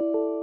Well,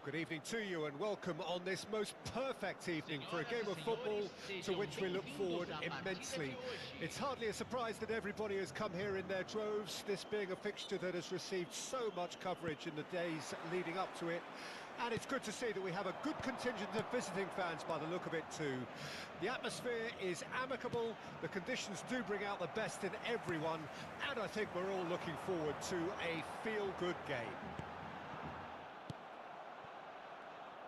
good evening to you and welcome on this most perfect evening for a game of football to which we look forward immensely. It's hardly a surprise that everybody has come here in their droves, this being a fixture that has received so much coverage in the days leading up to it. And it's good to see that we have a good contingent of visiting fans by the look of it too. The atmosphere is amicable, the conditions do bring out the best in everyone, and I think we're all looking forward to a feel-good game.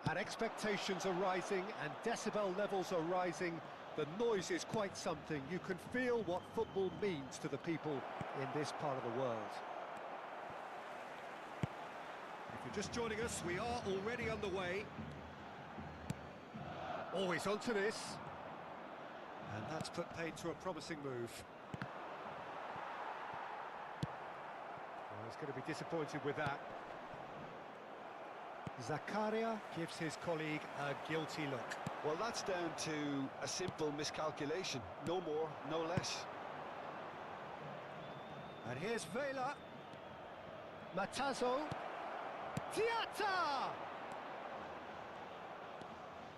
And expectations are rising and decibel levels are rising. The noise is quite something. You can feel what football means to the people in this part of the world. If you're just joining us, we are already underway. Always onto this. And that's put paid to a promising move. Well, he's going to be disappointed with that. Zakaria gives his colleague a guilty look. Well, that's down to a simple miscalculation. No more, no less. And here's Vela. Matazo. Tiata!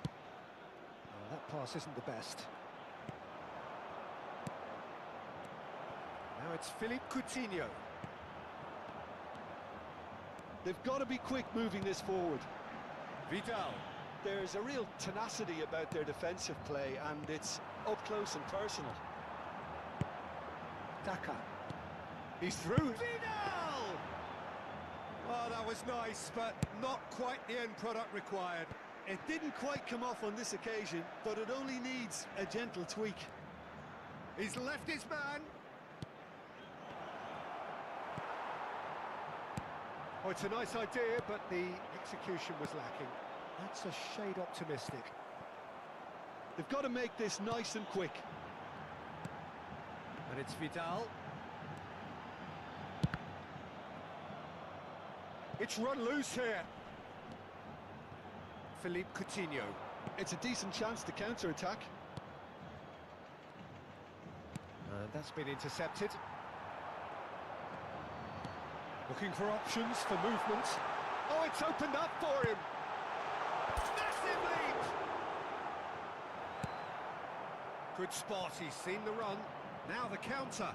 Oh, that pass isn't the best. Now it's Philippe Coutinho. They've got to be quick moving this forward. Vidal. There's a real tenacity about their defensive play, and it's up close and personal. Daka. He's through. Vidal! Oh, that was nice, but not quite the end product required. It didn't quite come off on this occasion, but it only needs a gentle tweak. He's left his man. Oh, it's a nice idea, but the execution was lacking. That's a shade optimistic. They've got to make this nice and quick. And it's Vidal. It's run loose here. Philippe Coutinho. It's a decent chance to counter-attack. And that's been intercepted. Looking for options, for movement. Oh, it's opened up for him! Massive lead! Good spot, he's seen the run. Now the counter.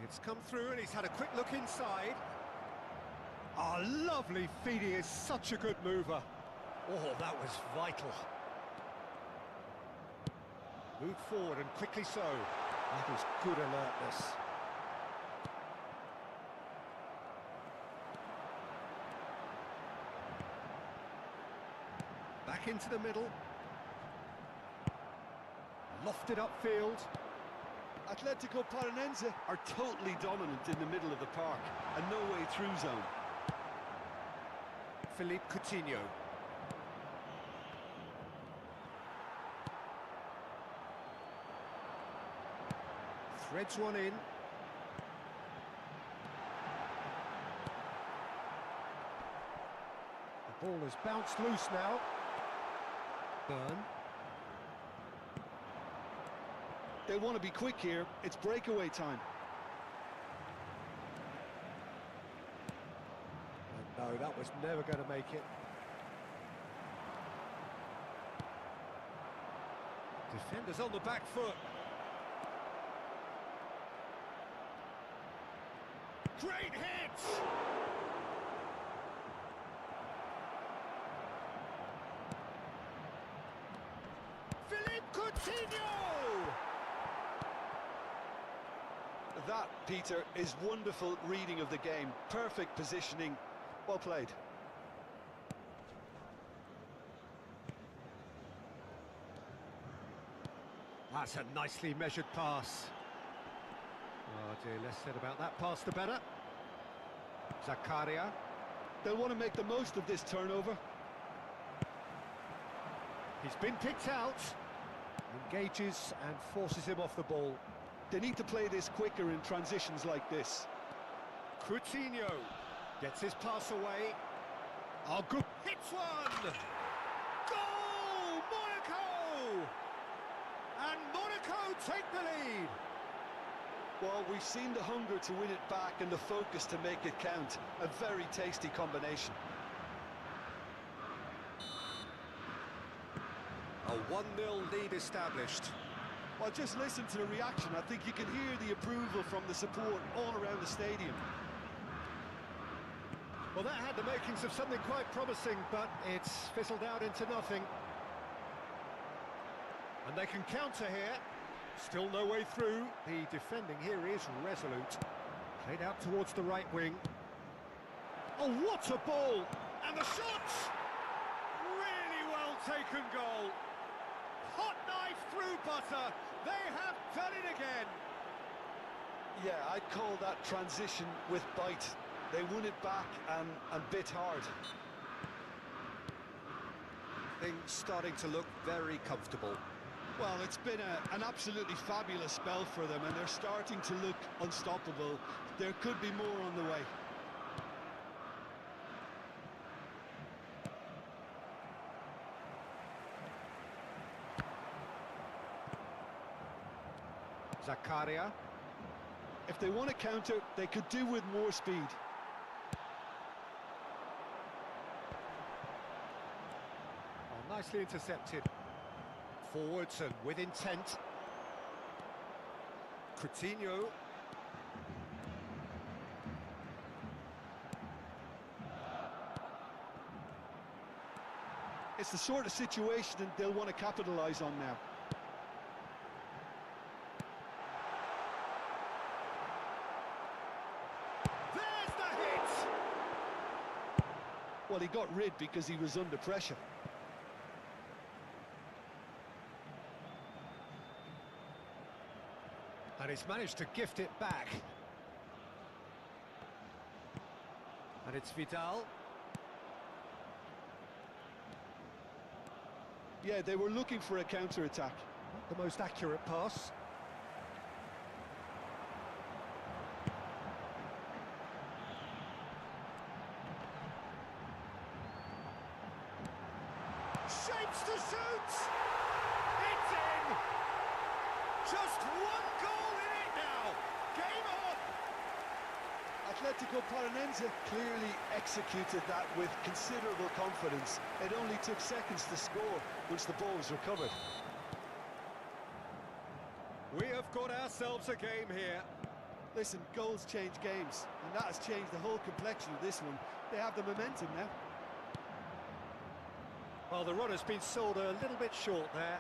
It's come through and he's had a quick look inside. Oh, lovely feed, he is such a good mover. Oh, that was vital. Move forward and quickly so. That is good alertness. back into the middle. Lofted upfield. Atletico Paranaense are totally dominant in the middle of the park, and no way through zone. Philippe Coutinho. Threads one in. The ball has bounced loose now. Burn. They want to be quick here. It's breakaway time. And no, that was never going to make it. Defenders on the back foot. Great hits! Philippe Coutinho! That, Peter, is wonderful reading of the game. Perfect positioning. Well played. That's a nicely measured pass. Oh dear, less said about that pass the better. Zakaria. They'll want to make the most of this turnover. He's been picked out. Engages and forces him off the ball. They need to play this quicker in transitions like this. Coutinho gets his pass away. Oh, good. Hits one! Goal! Monaco! And Monaco take the lead. Well, we've seen the hunger to win it back and the focus to make it count. A very tasty combination. A 1-0 lead established. Well, just listen to the reaction. I think you can hear the approval from the support all around the stadium. Well, that had the makings of something quite promising, but it's fizzled out into nothing. And they can counter here. Still no way through. The defending here is resolute. Played out towards the right wing. Oh, what a ball! And the shot! Really well taken goal. Hot knife through butter. They have done it again. Yeah, I'd call that transition with bite. They won it back and bit hard. Things starting to look very comfortable. Well, it's been an absolutely fabulous spell for them, and they're starting to look unstoppable. There could be more on the way. Zakaria. If they want to counter, they could do with more speed. Oh, nicely intercepted. Forwards and with intent. Coutinho. It's the sort of situation that they'll want to capitalise on now. There's the hit! Well, he got rid because he was under pressure. And he's managed to gift it back. And it's Vidal. Yeah, they were looking for a counter-attack. Not the most accurate pass. Shapes to shoot! It's in! Just one goal in it now! Game on! Atletico Paranaense clearly executed that with considerable confidence. It only took seconds to score once the ball was recovered. We have got ourselves a game here. Listen, goals change games, and that has changed the whole complexion of this one. They have the momentum now. Well, the run has been sold a little bit short there.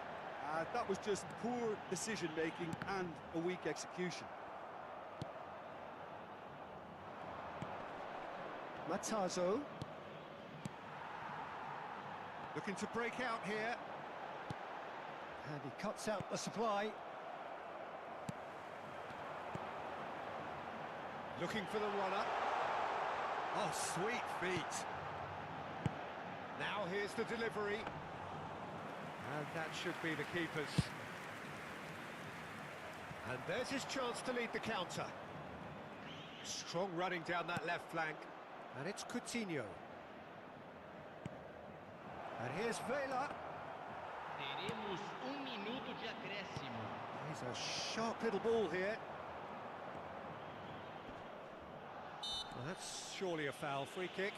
That was just poor decision-making and a weak execution. Matazo. Looking to break out here. And he cuts out the supply. Looking for the runner. Oh, sweet feet. Now here's the delivery. And that should be the keeper's. And there's his chance to lead the counter. Strong running down that left flank. And it's Coutinho. And here's Vela. Teremos minuto de acréscimo. He's a sharp little ball here. Well, that's surely a foul. Free kick.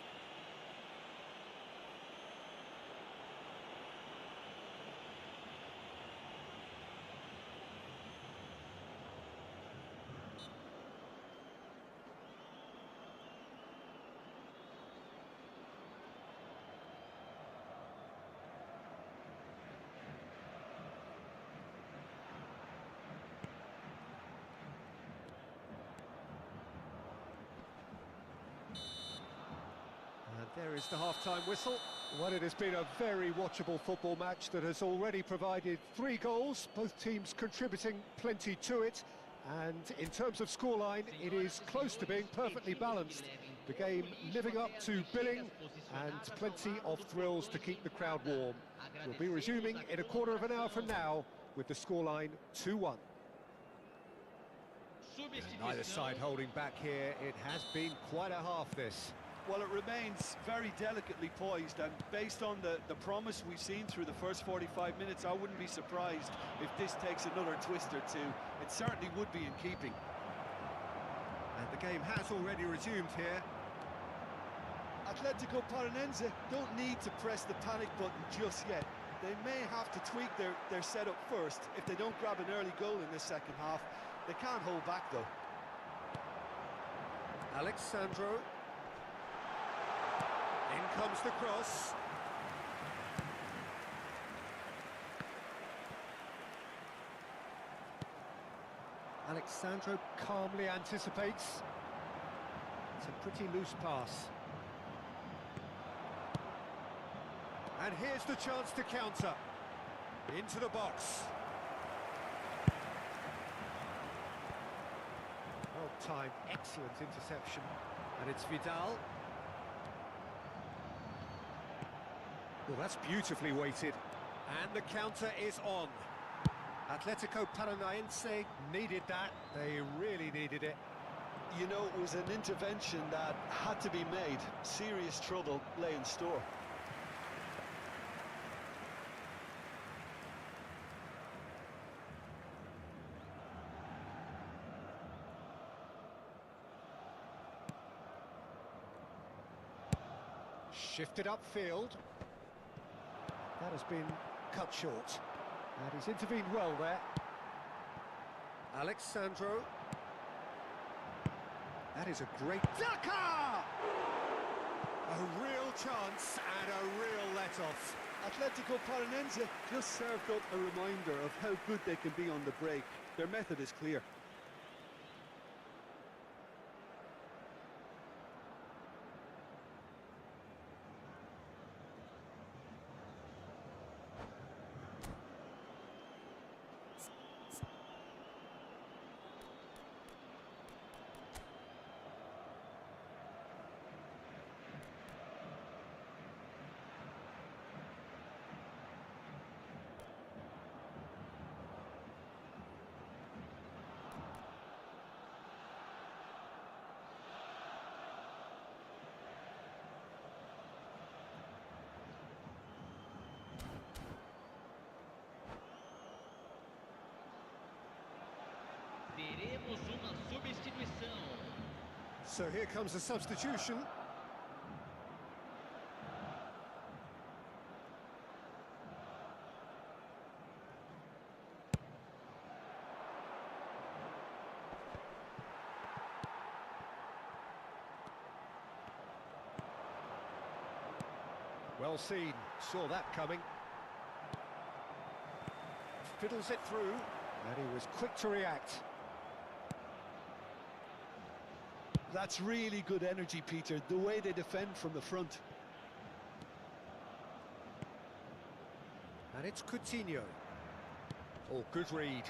There is the half-time whistle. Well, it has been a very watchable football match that has already provided 3 goals, both teams contributing plenty to it. And in terms of scoreline, it is close to being perfectly balanced. The game living up to billing and plenty of thrills to keep the crowd warm. We'll be resuming in a quarter of an hour from now with the scoreline 2-1. Neither side holding back here. It has been quite a half, this. Well, it remains very delicately poised, and based on the promise we've seen through the first 45 minutes, I wouldn't be surprised if this takes another twist or two. It certainly would be in keeping. And the game has already resumed here. Atletico Paranaense don't need to press the panic button just yet. They may have to tweak their setup first if they don't grab an early goal in this second half. They can't hold back, though. Alexandro. In comes the cross. Alexandro calmly anticipates. It's a pretty loose pass. And here's the chance to counter. Into the box. Well-timed, excellent interception. And it's Vidal. Well, that's beautifully weighted. And the counter is on. Atletico Paranaense needed that. They really needed it. You know, it was an intervention that had to be made. Serious trouble lay in store. Shifted upfield. That has been cut short. And he's intervened well there. Alexandro. That is a great... Daka! A real chance and a real let-off. Atletico Paranaense just served up a reminder of how good they can be on the break. Their method is clear. Teremos uma substituição. So here comes a substitution. Well seen, saw that coming. Fiddles it through, and he was quick to react. That's really good energy, Peter, the way they defend from the front. And it's Coutinho. Oh, good read.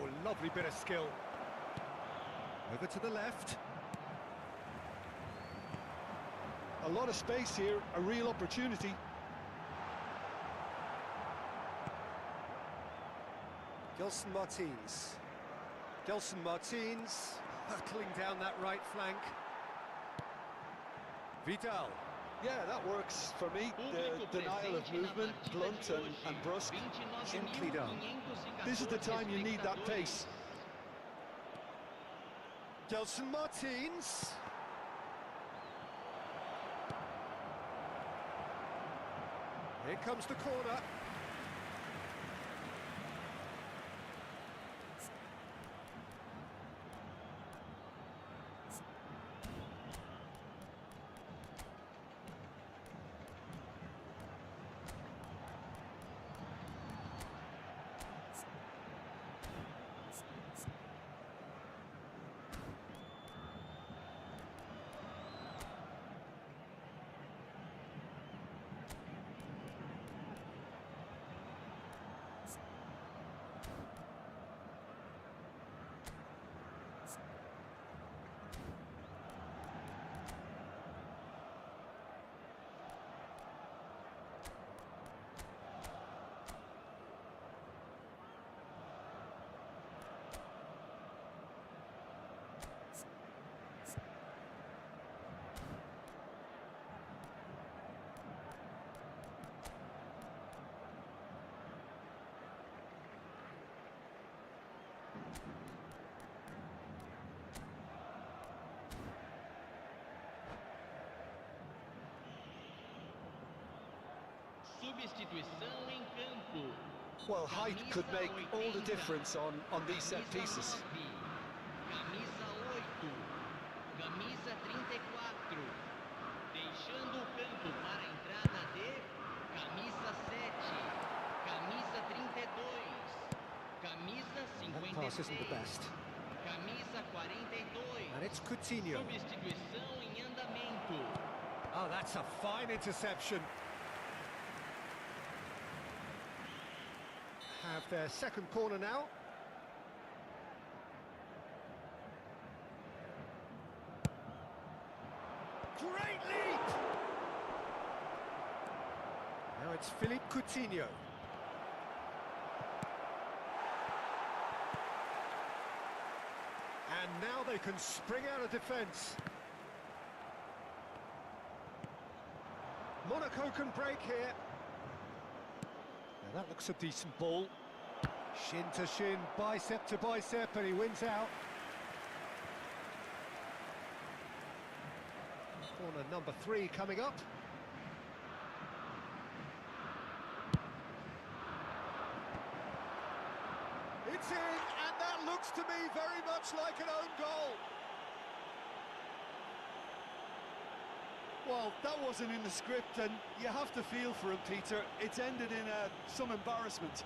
Oh, lovely bit of skill. Over to the left. A lot of space here, a real opportunity. Gelson Martins. Gelson Martins hurtling down that right flank. Vidal. Yeah, that works for me. The denial of movement, blunt and brusque. Gently done. This is the time you need that pace. Gelson Martins. Here comes the corner. Substituição em campo. Well, height could make all the difference on these set pieces. Camisa 8, camisa 34, deixando o campo para a entrada de camisa 7, camisa 32, camisa That pass isn't the 56, best. camisa 42. And it's Coutinho. Substituição em andamento. Oh, that's a fine interception. Have their second corner now. Great leap! Now it's Philippe Coutinho. And now they can spring out of defence. Monaco can break here. Now that looks a decent ball. Shin to shin, bicep to bicep, and he wins out. Corner number 3 coming up. It's in, and that looks to me very much like an own goal. Well, that wasn't in the script, and you have to feel for him, Peter. It's ended in some embarrassment.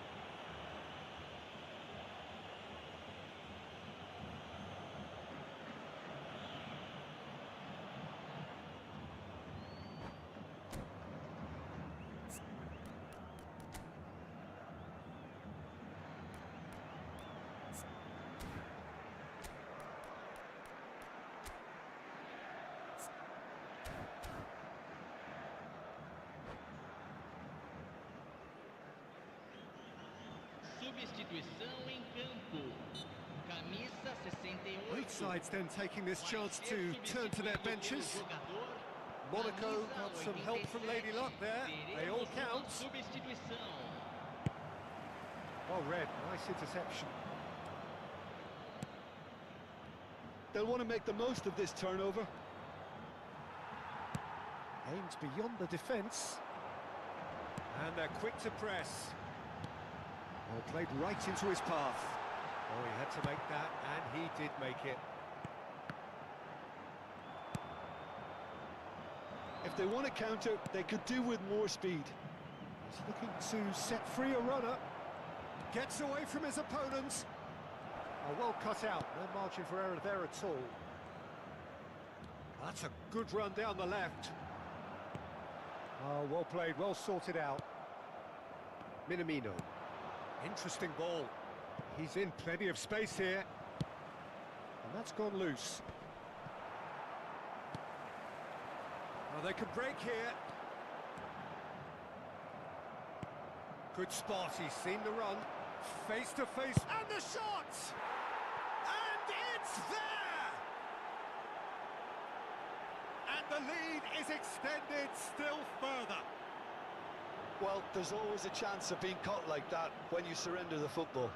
Substituição em campo. Camisa 68. Both sides then taking this chance to turn to their benches. Monaco got some help from Lady Luck there. They all count. Substituição. Well read, nice interception. They'll want to make the most of this turnover. Aims beyond the defence. And they're quick to press. Well, played right into his path. Oh, he had to make that, and he did make it. If they want to counter, they could do with more speed. He's looking to set free a runner. Gets away from his opponents. Oh, well cut out. No margin for error there at all. That's a good run down the left. Oh, well played, well sorted out. Minamino. Interesting ball. He's in plenty of space here. And that's gone loose. Well, they can break here. Good spot, he's seen the run. Face to face, and the shot! And it's there! And the lead is extended still further. Well, there's always a chance of being caught like that when you surrender the football.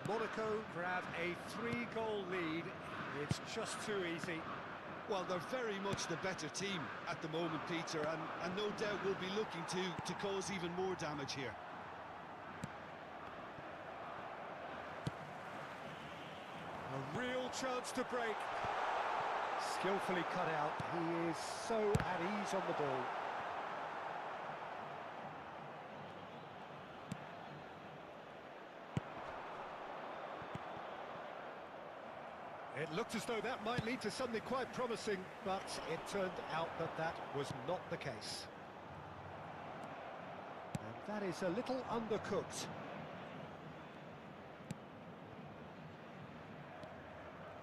Monaco grab a 3-goal lead. It's just too easy. Well, they're very much the better team at the moment, Peter, and no doubt will be looking to cause even more damage here. A real chance to break. Skillfully cut out. He is so at ease on the ball. It looked as though that might lead to something quite promising, but it turned out that that was not the case. And that is a little undercooked.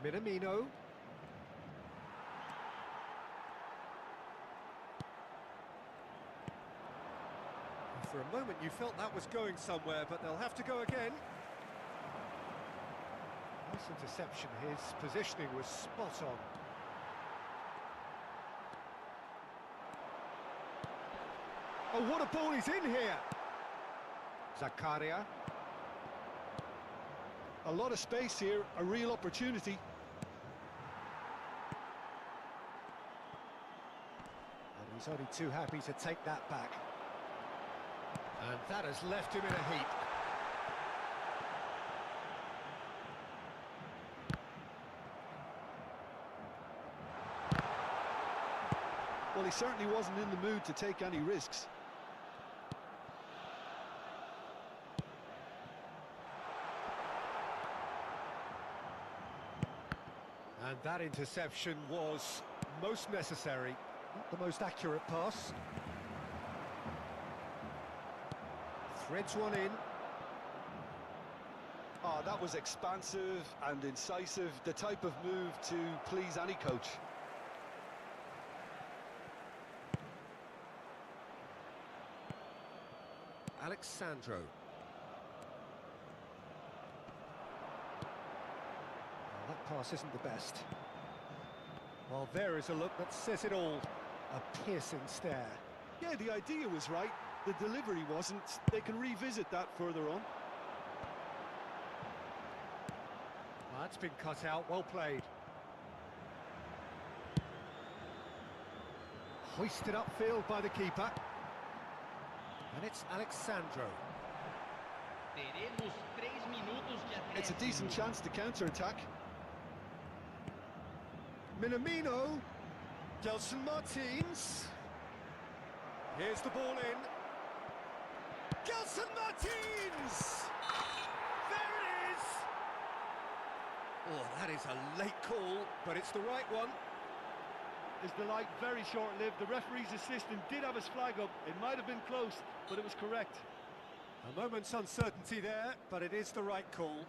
Minamino. For a moment you felt that was going somewhere, but they'll have to go again. Nice interception, his positioning was spot on. Oh, what a ball he's in here! Zakaria. A lot of space here, a real opportunity. And he's only too happy to take that back. And that has left him in a heap. Well, he certainly wasn't in the mood to take any risks. And that interception was most necessary. Not the most accurate pass. Threads one in. Oh, that was expansive and incisive, the type of move to please any coach. Alexandro. Well, that pass isn't the best. Well, there is a look that says it all. A piercing stare. Yeah, the idea was right. The delivery wasn't. They can revisit that further on. Well, that's been cut out. Well played. Hoisted upfield by the keeper. And it's Alexandro. Teremos 3 minutos de It's a decent chance to counter-attack. Minamino. Gelson Martins. Here's the ball in. Gelson Martins! There it is! Oh, that is a late call, but it's the right one. Is the light very short-lived? The referee's assistant did have his flag up. It might have been close, but it was correct. A moment's uncertainty there, but it is the right call.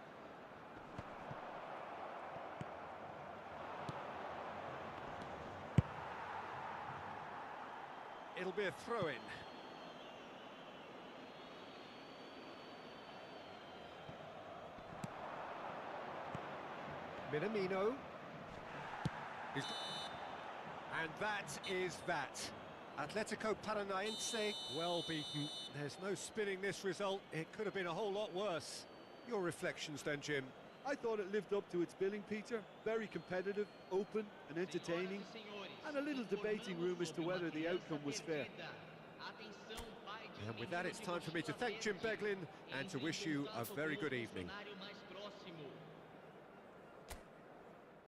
It'll be a throw-in. Minamino. And that is that. Atletico Paranaense, well beaten. There's no spinning this result. It could have been a whole lot worse. Your reflections then, Jim? I thought it lived up to its billing, Peter. Very competitive, open and entertaining. And a little debating room as to whether the outcome was fair. And with that, it's time for me to thank Jim Beglin and to wish you a very good evening.